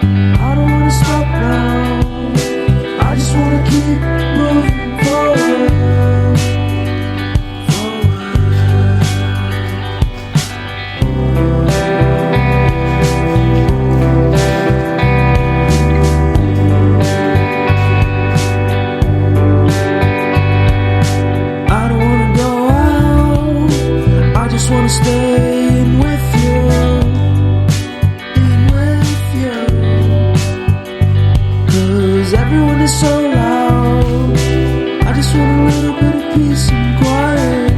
I don't wanna stop now. I just wanna keep moving forward. I don't wanna go out. I just wanna stay in with you. Everyone is so loud. I just want a little bit of peace and quiet.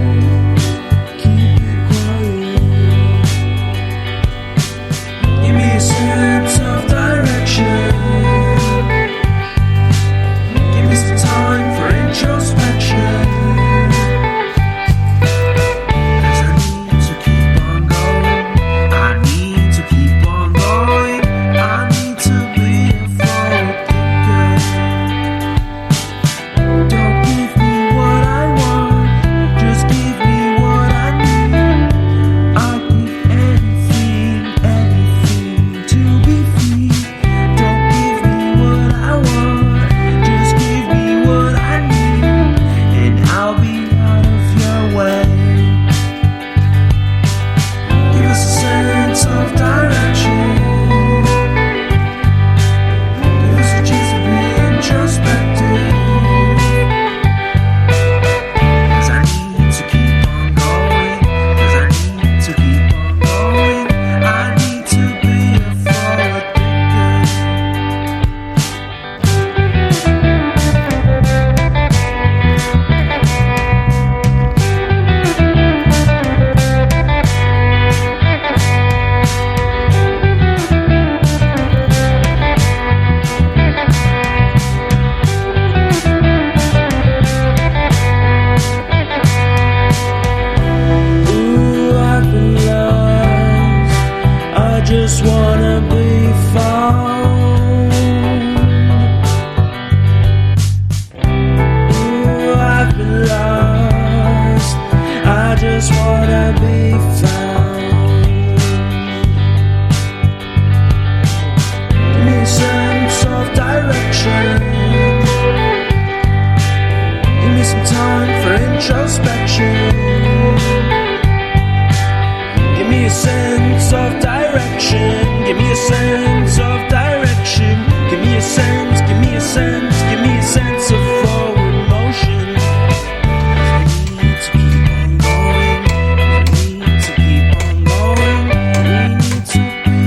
Keep it quiet. Give me a sense of direction. Give me some time for introspection. 'Cause I need to keep on going. I need to keep on going. I need to be a forward thinker. Don't give me what I want, just give me what I need. I'll give anything, anything to be free. Don't give me what I want, just give me what I need, and I'll be out of your way. Give us a sense of direction. Give us a chance to be introspective. 'Cause I need to keep on going. 'Cause I need to keep on going. I need to be a forward thinker. Ooh, I've been lost. I just wanna be found. Ooh, I've been lost. I just wanna be found. Give me a sense of direction. Give me some time for introspection. Give me a sense of direction. Give me a sense of direction. Give me a sense, give me a sense, give me a sense of forward motion. 'Cause I need to keep on going. 'Cause I need to keep on going. We need to be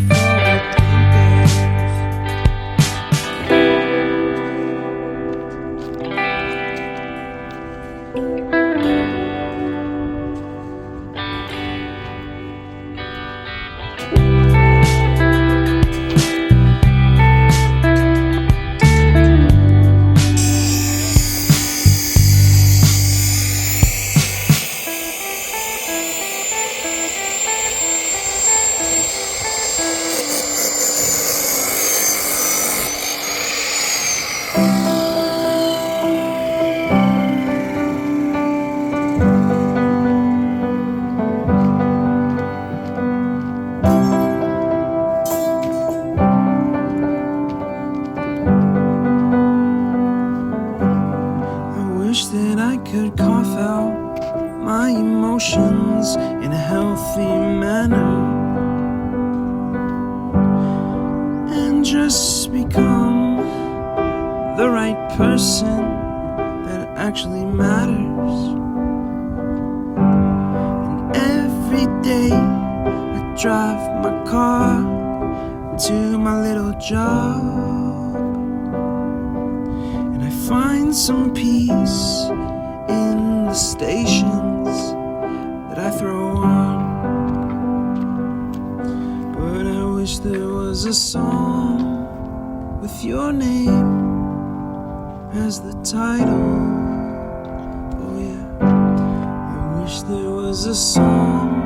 forward thinkers. I wish that I could cough out my emotions in a healthy manner and just become the right person that actually matters. And every day I drive my car to my little job, and I find some peace in the stations that I throw on. But I wish there was a song with your name as the title. Oh yeah, I wish there was a song